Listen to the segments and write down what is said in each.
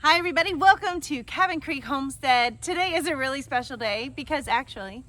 Hi everybody, welcome to Cabin Creek Homestead. Today is a really special day because actually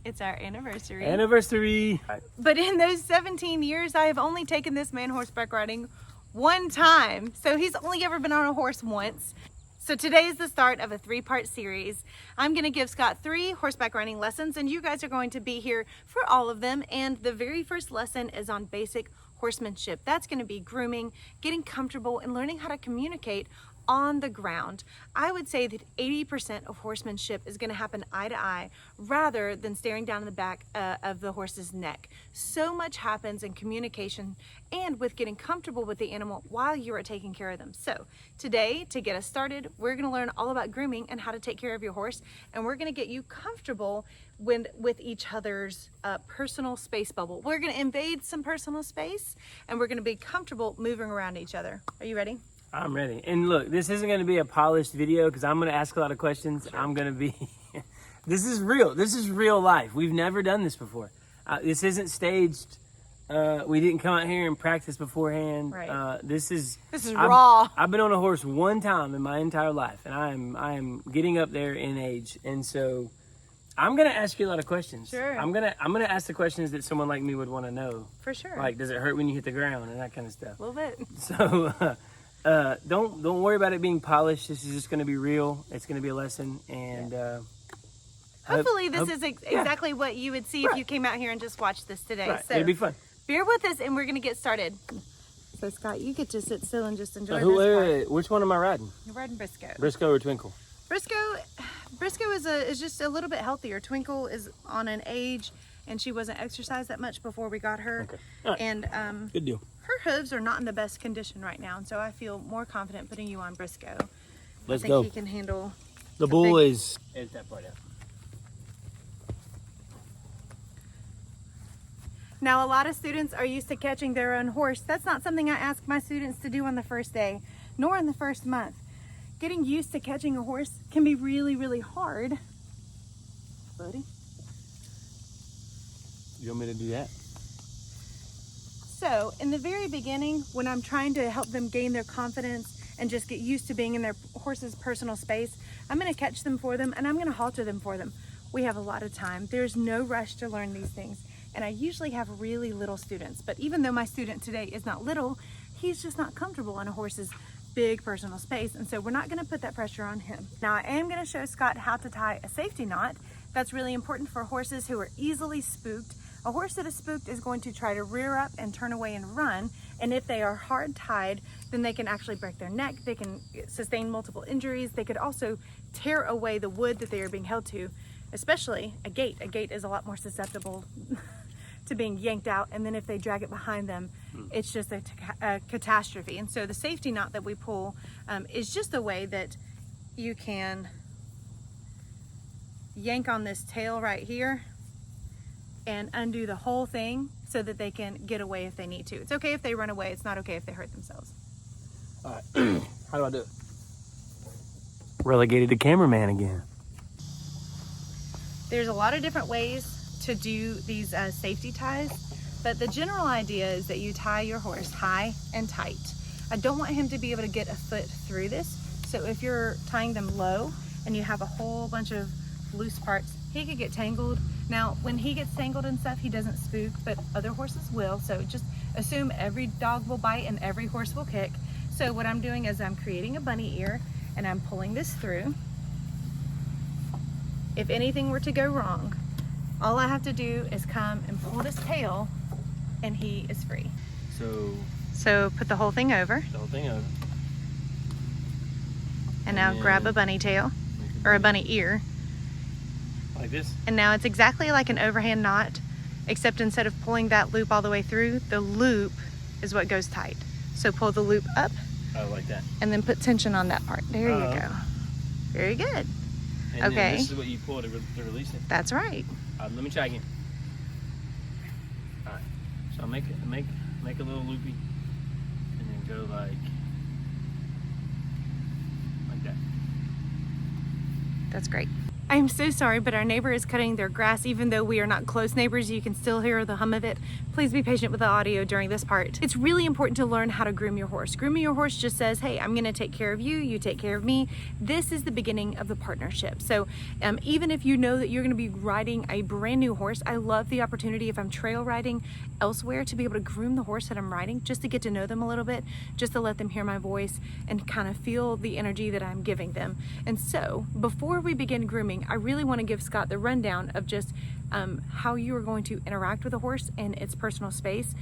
it's our anniversary. But in those 17 years, I have only taken this man horseback riding one time. So he's only ever been on a horse once. So today is the start of a 3-part series. I'm gonna give Scott 3 horseback riding lessons and you guys are going to be here for all of them. And the very first lesson is on basic horsemanship. That's gonna be grooming, getting comfortable and learning how to communicate on the ground. I would say that 80% of horsemanship is going to happen eye to eye rather than staring down the back of the horse's neck. So much happens in communication and with getting comfortable with the animal while you are taking care of them. So today, to get us started, we're going to learn all about grooming and how to take care of your horse, and we're going to get you comfortable with each other's personal space bubble. We're going to invade some personal space and we're going to be comfortable moving around each other. Are you ready? I'm ready. And look, this isn't going to be a polished video because I'm going to ask a lot of questions. Sure. I'm going to be, this is real. This is real life. We've never done this before. This isn't staged. We didn't come out here and practice beforehand. Right. This is raw. I've been on a horse one time in my entire life, and I am getting up there in age. And so I'm going to ask you a lot of questions. Sure. I'm going to ask the questions that someone like me would want to know. For sure. Like, does it hurt when you hit the ground and that kind of stuff? A little bit. So, don't worry about it being polished. This is just going to be real. It's going to be a lesson, and hopefully this is exactly what you would see if you came out here and just watched this today. Right. So It'll be fun. Bear with us, and we're going to get started. So Scott, you get to sit still and just enjoy this Wait, which one am I riding? You're riding Briscoe. Briscoe or Twinkle? Briscoe is just a little bit healthier. Twinkle is on an age, and she wasn't exercised that much before we got her. Okay. All right. And Good deal. her hooves are not in the best condition right now, and so I feel more confident putting you on Briscoe. Let's I go. think he can handle The boys. Edit that part out. Now, a lot of students are used to catching their own horse. That's not something I ask my students to do on the first day, nor in the first month. Getting used to catching a horse can be really, really hard. Buddy? You want me to do that? So, in the very beginning, when I'm trying to help them gain their confidence and just get used to being in their horse's personal space, I'm going to catch them for them and I'm going to halter them for them. We have a lot of time. There's no rush to learn these things. And I usually have really little students, but even though my student today is not little, he's just not comfortable in a horse's big personal space, and so we're not going to put that pressure on him. Now I am going to show Scott how to tie a safety knot. That's really important for horses who are easily spooked. A horse that is spooked is going to try to rear up and turn away and run, and if they are hard tied, then they can actually break their neck, they can sustain multiple injuries, they could also tear away the wood that they are being held to, especially a gate. A gate is a lot more susceptible to being yanked out, and then if they drag it behind them, it's just a catastrophe. And so the safety knot that we pull is just a way that you can yank on this tail right here and undo the whole thing so that they can get away if they need to. It's okay if they run away, it's not okay if they hurt themselves. All right. How do I do it? Relegated to cameraman again. There's a lot of different ways to do these safety ties, but the general idea is that you tie your horse high and tight. I don't want him to be able to get a foot through this, so if you're tying them low and you have a whole bunch of loose parts, he could get tangled. Now, when he gets tangled and stuff, he doesn't spook, but other horses will, so just assume every dog will bite and every horse will kick. So what I'm doing is I'm creating a bunny ear and I'm pulling this through. If anything were to go wrong, all I have to do is come and pull this tail and he is free. So put the whole thing over. The whole thing over. And now grab a bunny tail or a bunny ear. Like this? And now it's exactly like an overhand knot, except instead of pulling that loop all the way through, the loop is what goes tight. So pull the loop up. Oh, like that. And then put tension on that part. There you go. Very good. And okay. Then this is what you pull to release it. That's right. Let me try again. All right. So I'll make a little loopy, and then go like that. That's great. I'm so sorry, but our neighbor is cutting their grass. Even though we are not close neighbors, you can still hear the hum of it. Please be patient with the audio during this part. It's really important to learn how to groom your horse. Grooming your horse just says, hey, I'm gonna take care of you, you take care of me. This is the beginning of the partnership. So even if you know that you're gonna be riding a brand new horse, I love the opportunity if I'm trail riding elsewhere to be able to groom the horse that I'm riding, just to get to know them a little bit, just to let them hear my voice and kind of feel the energy that I'm giving them. And so before we begin grooming, I really want to give Scott the rundown of just how you are going to interact with a horse in its personal space.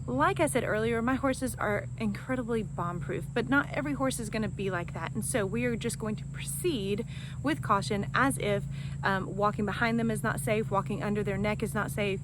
Like I said earlier, my horses are incredibly bomb-proof, but not every horse is going to be like that. And so we are just going to proceed with caution, as if walking behind them is not safe, walking under their neck is not safe,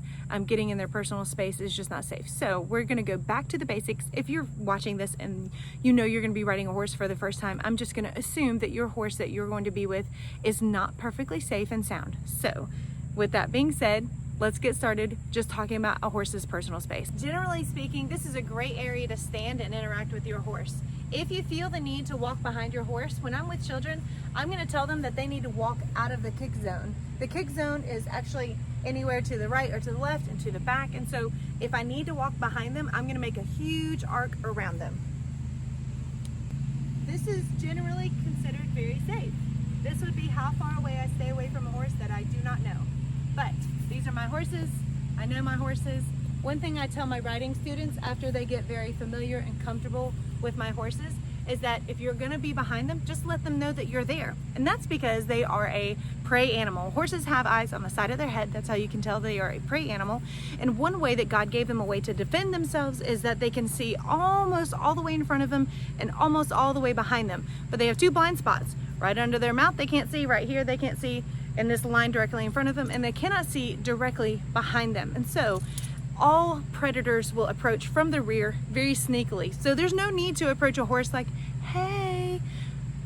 getting in their personal space is just not safe. So we're going to go back to the basics. If you're watching this and you know you're going to be riding a horse for the first time, I'm just going to assume that your horse that you're going to be with is not perfectly safe and sound. So with that being said, let's get started just talking about a horse's personal space. Generally speaking, this is a great area to stand and interact with your horse. If you feel the need to walk behind your horse, when I'm with children, I'm going to tell them that they need to walk out of the kick zone. The kick zone is actually anywhere to the right or to the left and to the back. And so if I need to walk behind them, I'm going to make a huge arc around them. This is generally considered very safe. This would be how far away I stay away from a horse that I do not know. But these are my horses. I know my horses. One thing I tell my riding students after they get very familiar and comfortable with my horses is that if you're going to be behind them, just let them know that you're there. And that's because they are a prey animal. Horses have eyes on the side of their head. That's how you can tell they are a prey animal. And one way that God gave them a way to defend themselves is that they can see almost all the way in front of them and almost all the way behind them. But they have two blind spots. Right under their mouth they can't see, right here they can't see, in this line directly in front of them, and they cannot see directly behind them. And so all predators will approach from the rear very sneakily. So there's no need to approach a horse like, hey,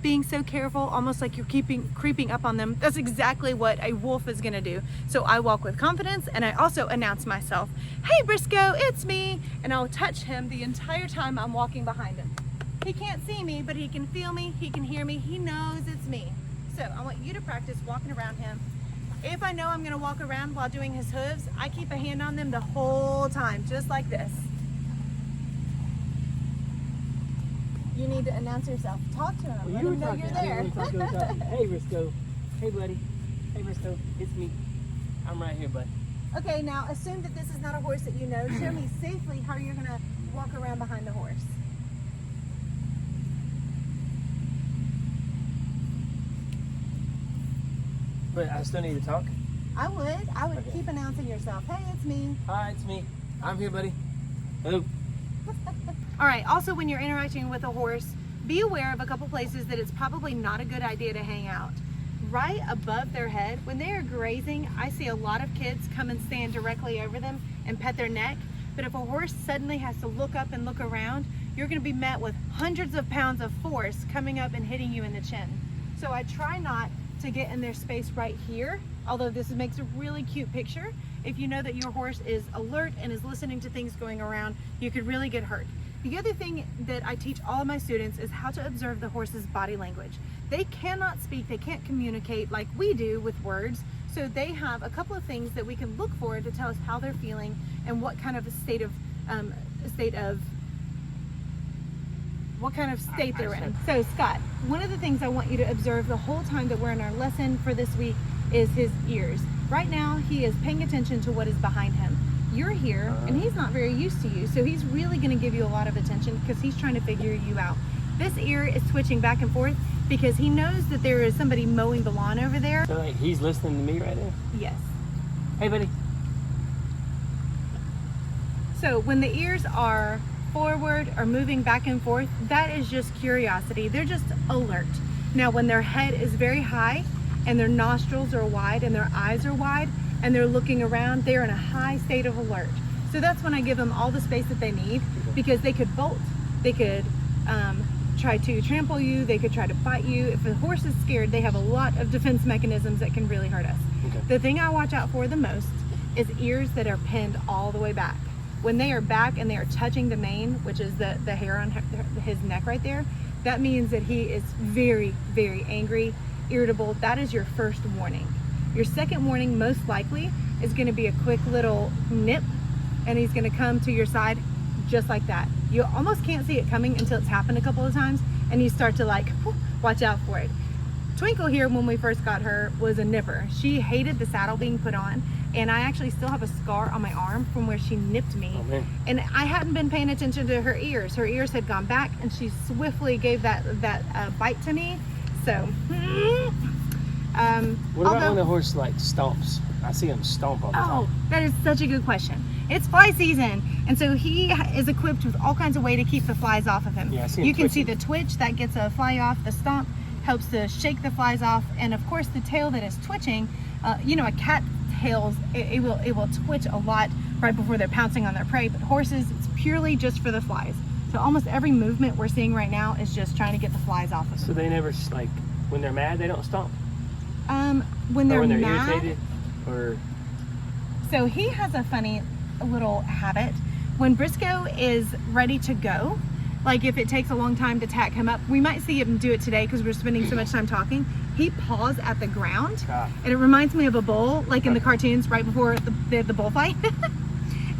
being so careful, almost like you're creeping up on them. That's exactly what a wolf is gonna do. So I walk with confidence, and I also announce myself, hey Briscoe, it's me, and I'll touch him the entire time I'm walking behind him. He can't see me, but he can feel me, he can hear me, he knows it's me. So I want you to practice walking around him. If I know I'm gonna walk around while doing his hooves, I keep a hand on them the whole time, just like this. You need to announce yourself. Talk to him, let him know you're there. Hey Briscoe, hey buddy, hey Briscoe, it's me. I'm right here, bud. Okay, now assume that this is not a horse that you know. Show me safely how you're gonna walk around behind the horse. But I still need to talk? I would okay. Keep announcing yourself. Hey, it's me. Hi, it's me. I'm here, buddy. Hello. All right, also when you're interacting with a horse, be aware of a couple places that it's probably not a good idea to hang out. Right above their head, when they are grazing, I see a lot of kids come and stand directly over them and pet their neck. But if a horse suddenly has to look up and look around, you're gonna be met with hundreds of pounds of force coming up and hitting you in the chin. So I try not to get in their space right here, although this makes a really cute picture. If you know that your horse is alert and is listening to things going around, you could really get hurt. The other thing that I teach all of my students is how to observe the horse's body language. They cannot speak, they can't communicate like we do with words, so they have a couple of things that we can look for to tell us how they're feeling and what kind of state they're in. So Scott, one of the things I want you to observe the whole time that we're in our lesson for this week is his ears. Right now he is paying attention to what is behind him. You're here and he's not very used to you, so he's really going to give you a lot of attention because he's trying to figure you out. This ear is switching back and forth because he knows that there is somebody mowing the lawn over there. So like he's listening to me right now? Yes. Hey buddy. So when the ears are forward or moving back and forth, that is just curiosity. They're just alert. Now when their head is very high and their nostrils are wide and their eyes are wide and they're looking around, they're in a high state of alert. So that's when I give them all the space that they need, because they could bolt, they could try to trample you, they could try to bite you. If a horse is scared, they have a lot of defense mechanisms that can really hurt us. Okay. The thing I watch out for the most is ears that are pinned all the way back. When they are back and they are touching the mane, which is the hair on his neck right there, that means that he is very, very angry irritable, that is your first warning. Your second warning most likely is going to be a quick little nip, and he's going to come to your side just like that. You almost can't see it coming until it's happened a couple of times, and you start to like, watch out for it. Twinkle here, when we first got her, was a nipper. She hated the saddle being put on, and I actually still have a scar on my arm from where she nipped me. Oh, and I hadn't been paying attention to her ears. Her ears had gone back, and she swiftly gave that bite to me. So, what about when the horse like stomps? I see him stomp all the time. Oh, that is such a good question. It's fly season, and so he is equipped with all kinds of way to keep the flies off of him. Yeah, I see him you can twitching. see the twitch that gets a fly off. The stomp helps to shake the flies off, and of course the tail that is twitching. You know, a cat tails it will twitch a lot right before they're pouncing on their prey, but horses, it's purely just for the flies. So almost every movement we're seeing right now is just trying to get the flies off of them. So they never like when they're mad they don't stomp. When they're mad, irritated, or so he has a funny little habit. When Briscoe is ready to go, like if it takes a long time to tack him up, we might see him do it today because we're spending so much time talking. He paws at the ground, and it reminds me of a bull, like in the cartoons right before the bullfight.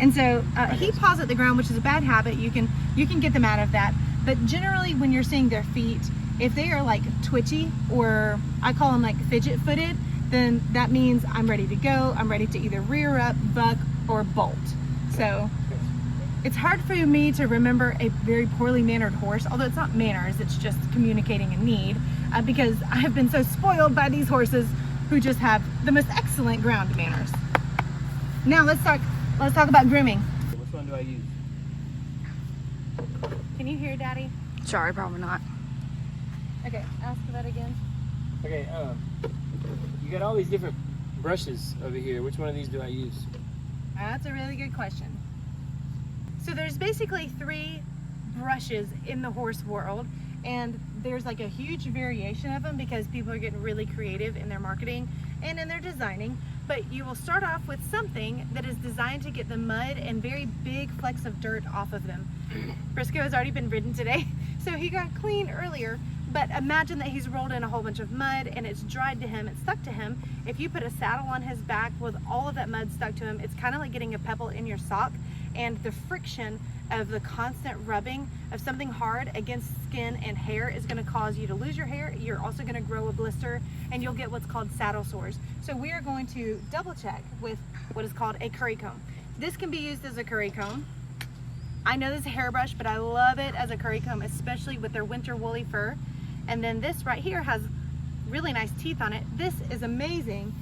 And so he paws at the ground, which is a bad habit. You can get them out of that. But generally, when you're seeing their feet, if they are like twitchy, or I call them like fidget-footed, then that means I'm ready to go. I'm ready to either rear up, buck, or bolt. So it's hard for me to remember a very poorly mannered horse, although it's not manners, it's just communicating a need, because I have been so spoiled by these horses who just have the most excellent ground manners. Now let's talk about grooming. which one do I use? Can you hear Daddy? Sorry, probably not. Okay, ask that again. Okay, you got all these different brushes over here. Which one of these do I use? That's a really good question. So there's basically 3 brushes in the horse world, and there's like a huge variation of them because people are getting really creative in their marketing and in their designing. But you will start off with something that is designed to get the mud and very big flecks of dirt off of them. Briscoe has already been ridden today, so he got clean earlier. But imagine that he's rolled in a whole bunch of mud and it's dried to him, it's stuck to him. If you put a saddle on his back with all of that mud stuck to him, it's kind of like getting a pebble in your sock, and the friction of the constant rubbing of something hard against skin and hair is going to cause you to lose your hair. You're also going to grow a blister, and you'll get what's called saddle sores. So we are going to double check with what is called a curry comb. This can be used as a curry comb. I know this is a hairbrush, but I love it as a curry comb, especially with their winter woolly fur. And then this right here has really nice teeth on it. This is amazing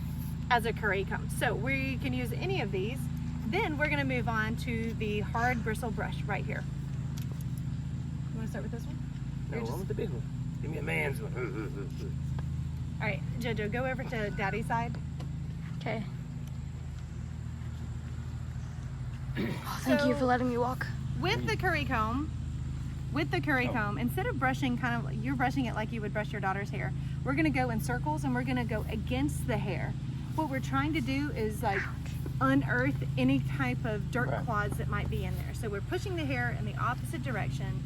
as a curry comb. So we can use any of these. Then we're gonna move on to the hard bristle brush right here. You wanna start with this one? No, I want the big one. Give me a man's one. All right, Jojo, go over to Daddy's side. Okay. Thank you for letting me walk. With the curry comb, instead of brushing kind of like you're brushing it like you would brush your daughter's hair, we're gonna go in circles and we're gonna go against the hair. What we're trying to do is like unearth any type of dirt clods that might be in there. So we're pushing the hair in the opposite direction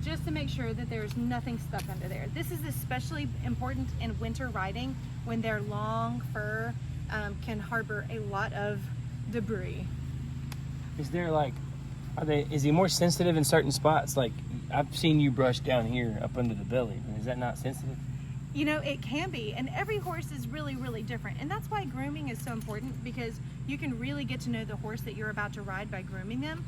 just to make sure that there's nothing stuck under there. This is especially important in winter riding when their long fur can harbor a lot of debris. Is there like, is he more sensitive in certain spots? Like I've seen you brush down here up under the belly. Is that not sensitive? You know, it can be, and every horse is really, really different. And that's why grooming is so important, because you can really get to know the horse that you're about to ride by grooming them.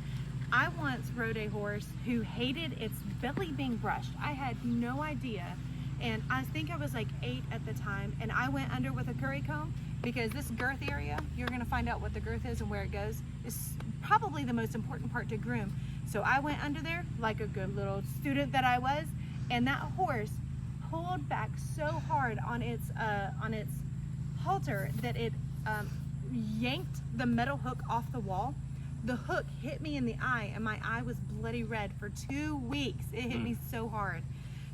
I once rode a horse who hated its belly being brushed. I had no idea. And I think I was like 8 at the time, and I went under with a curry comb, because this girth area, you're gonna find out what the girth is and where it goes, is probably the most important part to groom. So I went under there like a good little student that I was, and that horse pulled back so hard on its halter that it yanked the metal hook off the wall. The hook hit me in the eye, and my eye was bloody red for 2 weeks. It hit me so hard.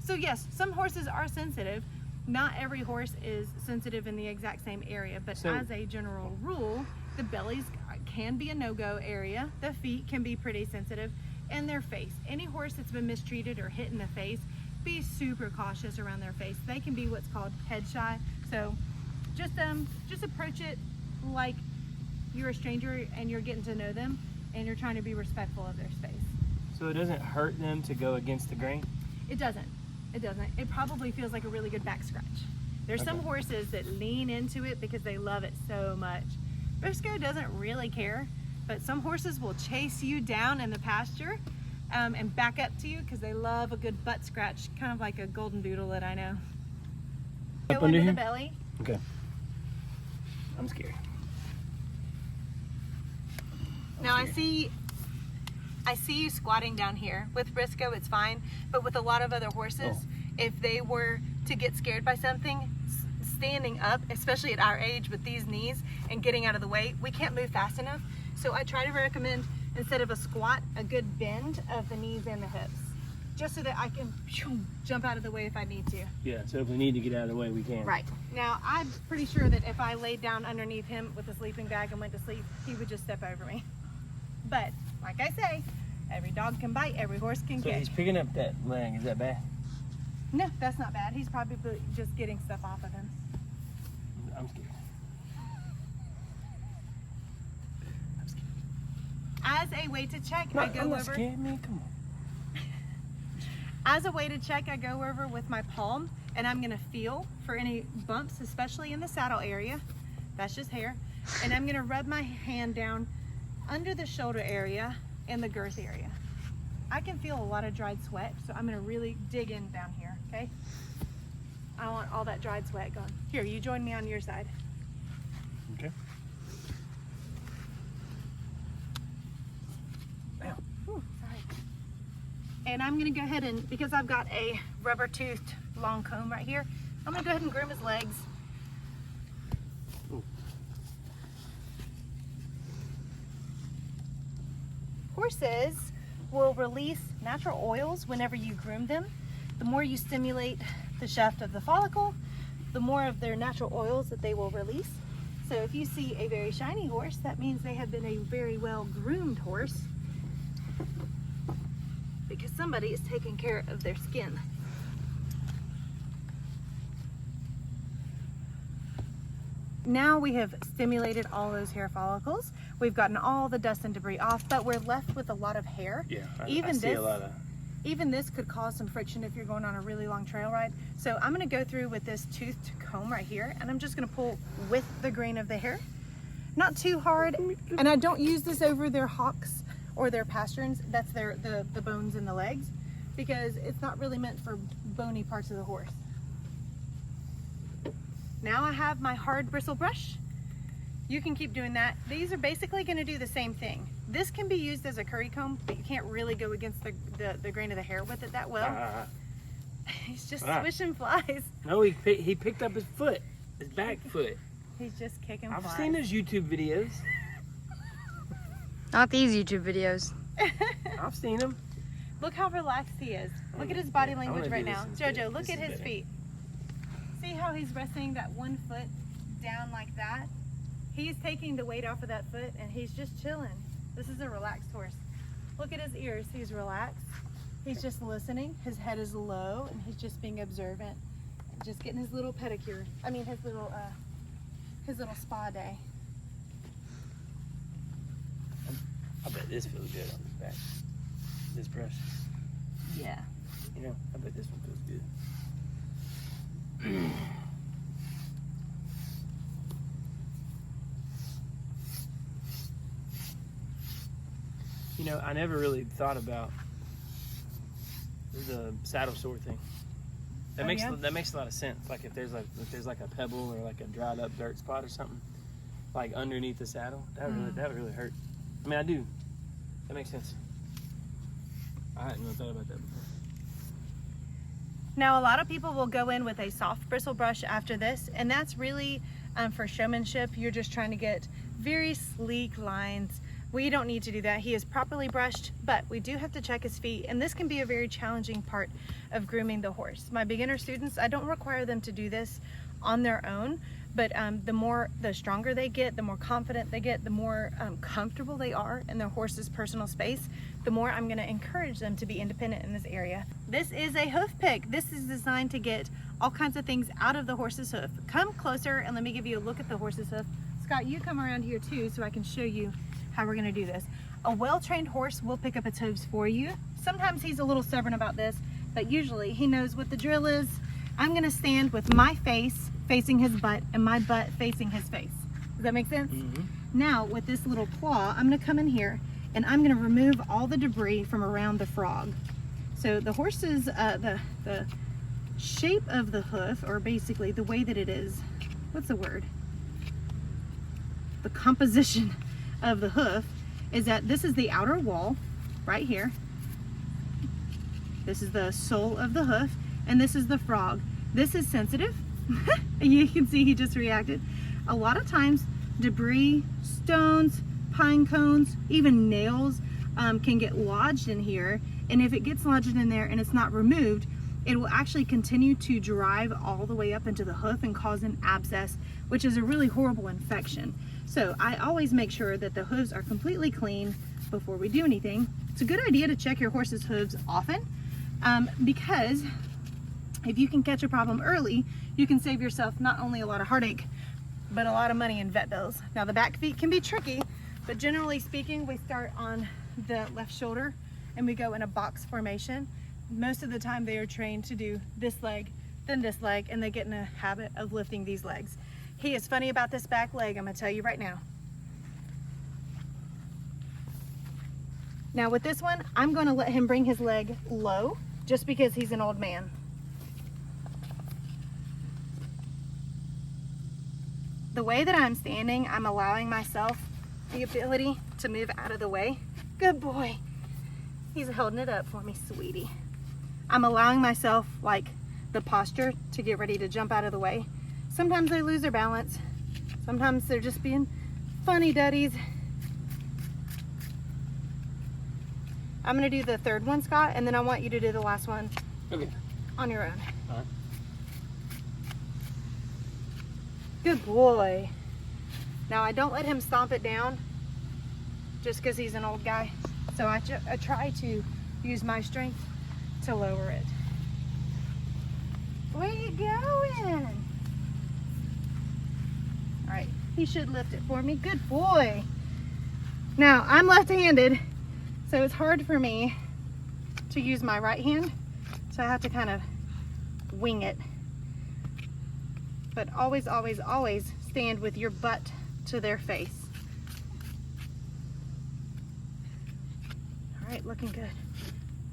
So yes, some horses are sensitive. Not every horse is sensitive in the exact same area, but as a general rule, the bellies can be a no-go area. The feet can be pretty sensitive, and their face. Any horse that's been mistreated or hit in the face be super cautious around their face. They can be what's called head shy. So just approach it like you're a stranger and you're getting to know them and you're trying to be respectful of their space. So it doesn't hurt them to go against the grain? It doesn't. It doesn't. It probably feels like a really good back scratch. There's some horses that lean into it because they love it so much. Briscoe doesn't really care, but some horses will chase you down in the pasture and back up to you because they love a good butt scratch, kind of like a golden doodle that I know. Up Go under into here? the belly. Okay. I'm scared. Now I see you squatting down here. With Briscoe, it's fine, but with a lot of other horses, if they were to get scared by something, standing up, especially at our age with these knees and getting out of the way, we can't move fast enough. So I try to recommend, instead of a squat, a good bend of the knees and the hips, just so that I can jump out of the way if I need to. Yeah, so if we need to get out of the way, we can. Right. Now, I'm pretty sure that if I laid down underneath him with a sleeping bag and went to sleep, he would just step over me. But, like I say, every dog can bite, every horse can So kick. he's picking up that leg. Is that bad? No, that's not bad. He's probably just getting stuff off of him. I'm scared. As a way to check, No, I go I'm not over. scared, man. Come on. As a way to check, I go over with my palm and I'm gonna feel for any bumps, especially in the saddle area. That's just hair. And I'm gonna rub my hand down under the shoulder area and the girth area. I can feel a lot of dried sweat, so I'm gonna really dig in down here, okay? I want all that dried sweat gone. Here, you join me on your side. Okay. Ooh, sorry. And I'm gonna go ahead and, because I've got a rubber toothed long comb right here, I'm gonna go ahead and groom his legs. Ooh. Horses will release natural oils whenever you groom them. The more you stimulate the shaft of the follicle, the more of their natural oils that they will release. So if you see a very shiny horse, that means they have been a very well groomed horse because somebody is taking care of their skin. Now we have stimulated all those hair follicles. We've gotten all the dust and debris off, but we're left with a lot of hair. Yeah, I Even see this, a lot of... even this could cause some friction if you're going on a really long trail ride. So I'm gonna go through with this toothed comb right here, and I'm just gonna pull with the grain of the hair. Not too hard, and I don't use this over their hocks or their pasterns. That's the bones in the legs, because it's not really meant for bony parts of the horse. Now I have my hard bristle brush. You can keep doing that. These are basically gonna do the same thing. This can be used as a curry comb, but you can't really go against the grain of the hair with it that well. He's just swishing flies. No, he picked up his foot, his back foot. He's just kicking I've flies. seen those YouTube videos. Not these YouTube videos. I've seen them. Look how relaxed he is. Look at his body I wanna language do right this now. instead. Jojo, look This at is his better. feet. See how he's resting that one foot down like that? He's taking the weight off of that foot and he's just chilling. This is a relaxed horse. Look at his ears. He's relaxed. He's just listening. His head is low and he's just being observant. Just getting his little pedicure. I mean his little spa day. I bet this feels good on this back. This brush. Yeah. You know, I bet this one feels good. You know, I never really thought about the saddle sore thing. That Oh, makes yeah? that makes a lot of sense. Like if there's like a pebble or like a dried up dirt spot or something, like underneath the saddle, that would really hurt. I mean, I do. That makes sense. I hadn't really thought about that before. Now, a lot of people will go in with a soft bristle brush after this, and that's really for showmanship. You're just trying to get very sleek lines. We don't need to do that. He is properly brushed, but we do have to check his feet, and this can be a very challenging part of grooming the horse. My beginner students, I don't require them to do this on their own, But the stronger they get, the more confident they get, the more comfortable they are in their horse's personal space, the more I'm going to encourage them to be independent in this area. This is a hoof pick. This is designed to get all kinds of things out of the horse's hoof. Come closer and let me give you a look at the horse's hoof. Scott, you come around here too so I can show you how we're going to do this. A well-trained horse will pick up its hooves for you. Sometimes he's a little stubborn about this, but usually he knows what the drill is. I'm going to stand with my face facing his butt and my butt facing his face. Does that make sense? Mm-hmm. Now with this little claw, I'm going to come in here and I'm going to remove all the debris from around the frog. So the horse's, the shape of the hoof, or basically the way that it is, what's the word? The composition of the hoof is that this is the outer wall right here. This is the sole of the hoof, and this is the frog. This is sensitive. You can see he just reacted. A lot of times debris, stones, pine cones, even nails can get lodged in here, and if it gets lodged in there and it's not removed, it will actually continue to drive all the way up into the hoof and cause an abscess, which is a really horrible infection. So I always make sure that the hooves are completely clean before we do anything. It's a good idea to check your horse's hooves often because if you can catch a problem early, you can save yourself not only a lot of heartache, but a lot of money in vet bills. Now the back feet can be tricky, but generally speaking, we start on the left shoulder and we go in a box formation. Most of the time they are trained to do this leg, then this leg, and they get in a habit of lifting these legs. He is funny about this back leg, I'm gonna tell you right now. Now with this one, I'm gonna let him bring his leg low just because he's an old man. The way that I'm standing, I'm allowing myself the ability to move out of the way. Good boy. He's holding it up for me, sweetie. I'm allowing myself like the posture to get ready to jump out of the way. Sometimes they lose their balance. Sometimes they're just being funny duddies. I'm gonna do the third one, Scott, and then I want you to do the last one on your own. All right. Good boy. Now I don't let him stomp it down just because he's an old guy. So I try to use my strength to lower it. Where you going? All right, he should lift it for me. Good boy. Now I'm left-handed, so it's hard for me to use my right hand. So I have to kind of wing it. But always, always, always stand with your butt to their face. All right, looking good.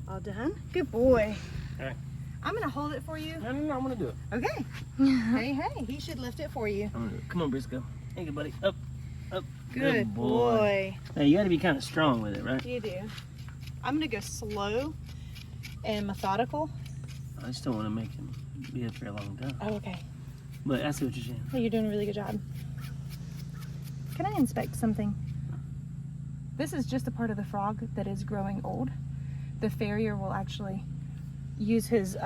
All done? Good boy. All right. I'm gonna hold it for you. No, I'm gonna do it. Okay. Hey, he should lift it for you. I'm gonna do it. Come on, Briscoe. Hey, good buddy. Up, up. Good boy. Hey, you gotta be kind of strong with it, right? You do. I'm gonna go slow and methodical. I just don't want to make him be up for a long time. Oh, okay. But I see what you're saying. Hey, you're doing a really good job. Can I inspect something? This is just a part of the frog that is growing old. The farrier will actually use his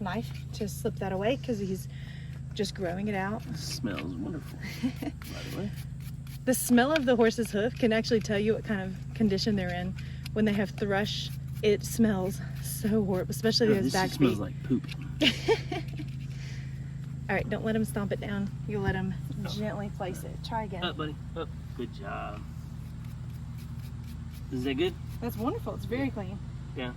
knife to slip that away because he's just growing it out. It smells wonderful, by the way. The smell of the horse's hoof can actually tell you what kind of condition they're in. When they have thrush, it smells so horrible, especially those back feet. Smells like poop. All right, don't let him stomp it down. You let him gently place it. Try again. Up, buddy. Up. Good job. Is that good? That's wonderful. It's very clean. Yeah.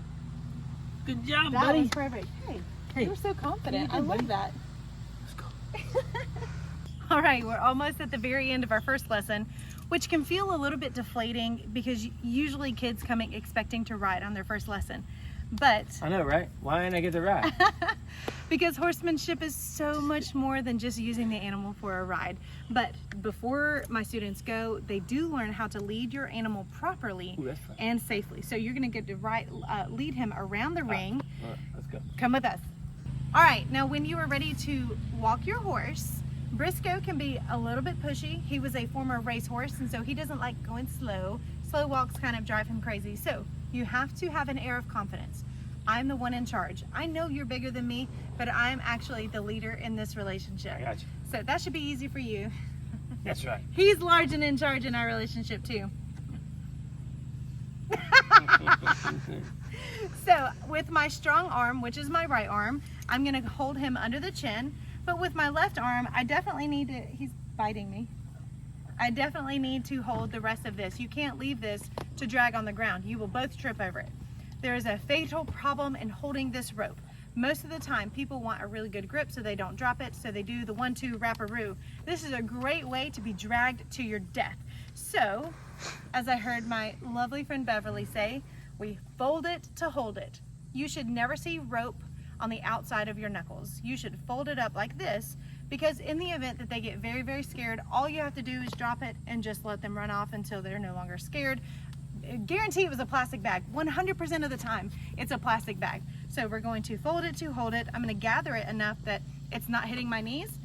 Good job, That buddy. was perfect. Hey, you were so confident. I love that. Let's go. All right, we're almost at the very end of our first lesson, which can feel a little bit deflating because usually kids come expecting to ride on their first lesson. But I know, right? Why didn't I get the ride? because horsemanship is so much more than just using the animal for a ride. But before my students go, they do learn how to lead your animal properly and safely. So you're gonna get to lead him around the ring. All right, let's go. Come with us. All right, now when you are ready to walk your horse, Briscoe can be a little bit pushy. He was a former racehorse, and so he doesn't like going slow. Slow walks kind of drive him crazy. So you have to have an air of confidence. I'm the one in charge. I know you're bigger than me, but I'm actually the leader in this relationship. I got you. So that should be easy for you. That's right. He's large and in charge in our relationship too. So with my strong arm, which is my right arm, I'm gonna hold him under the chin. But with my left arm, I definitely need to, he's biting me. I definitely need to hold the rest of this. You can't leave this to drag on the ground. You will both trip over it. There is a fatal problem in holding this rope. Most of the time, people want a really good grip so they don't drop it, so they do the 1-2 wrap-a-roo. This is a great way to be dragged to your death. So, as I heard my lovely friend Beverly say, we fold it to hold it. You should never see rope on the outside of your knuckles. You should fold it up like this, because in the event that they get very, very scared, all you have to do is drop it and just let them run off until they're no longer scared. Guarantee it was a plastic bag. 100% of the time, it's a plastic bag. So we're going to fold it to hold it. I'm going to gather it enough that it's not hitting my knees,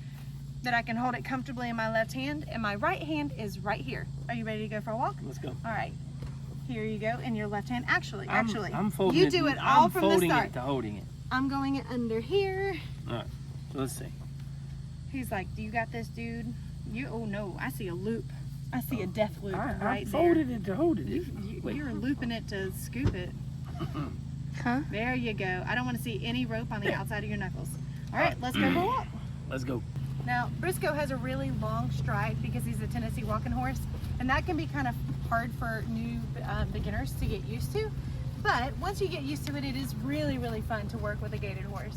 that I can hold it comfortably in my left hand, and my right hand is right here. Are you ready to go for a walk? Let's go. All right. Here you go in your left hand. Actually, I'm folding you it. do it all from the folding start. it to holding it. I'm going it under here. All right. So let's see. He's like, "Do you got this, dude?" Oh no, I see a loop. I see a death loop I right folded there. it to hold it. You're looping it to scoop it. Huh? There you go. I don't want to see any rope on the outside of your knuckles. All right, let's go for a walk. Let's go. Now, Briscoe has a really long stride because he's a Tennessee walking horse, and that can be kind of hard for new beginners to get used to. But once you get used to it, it is really, really fun to work with a gaited horse.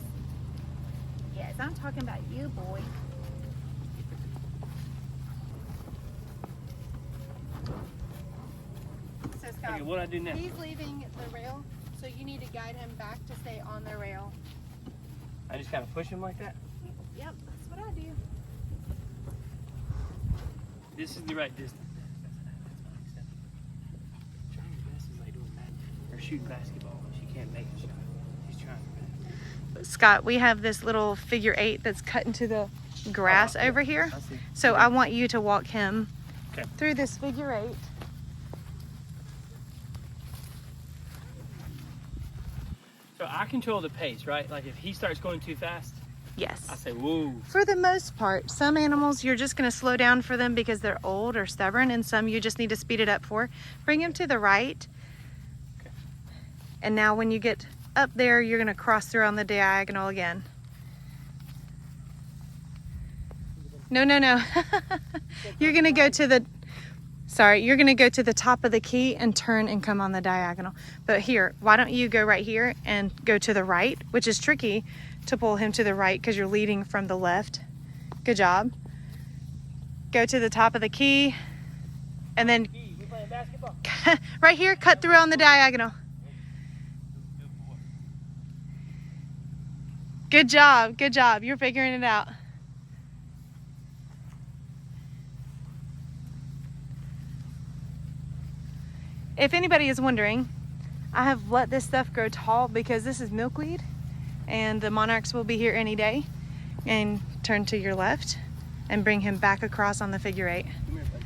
Yes, I'm talking about you, boy. So Scott, Okay, what do I do now? he's leaving the rail, so you need to guide him back to stay on the rail. I just gotta push him like that. Yep, that's what I do. This is the right distance. That's not acceptable. Trying your best is like doing that. Or shooting basketball. She can't make a shot. She's trying her best. Scott, we have this little figure 8 that's cut into the grass over here. I see. So I want you to walk him Okay. through this figure 8. So I control the pace, right? Like if he starts going too fast, Yes. I say, whoa. For the most part, some animals you're just going to slow down for them because they're old or stubborn, and some you just need to speed it up for. Bring him to the right. Okay. And now when you get up there, you're going to cross through on the diagonal again. No, no, no. You're going to go to the, you're going to go to the top of the key and turn and come on the diagonal. But here, why don't you go right here and go to the right, which is tricky to pull him to the right because you're leading from the left. Good job. Go to the top of the key and then We playing basketball. right here, cut through on the diagonal. Good job, good job. You're figuring it out. If anybody is wondering, I have let this stuff grow tall because this is milkweed and the monarchs will be here any day. And turn to your left and bring him back across on the figure 8. Come here, buddy.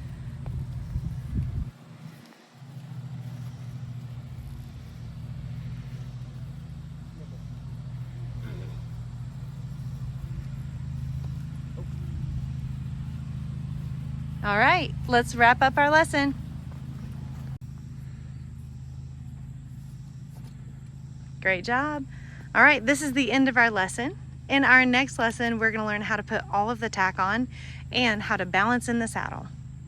All right, let's wrap up our lesson. Great job. All right, this is the end of our lesson. In our next lesson, we're going to learn how to put all of the tack on and how to balance in the saddle.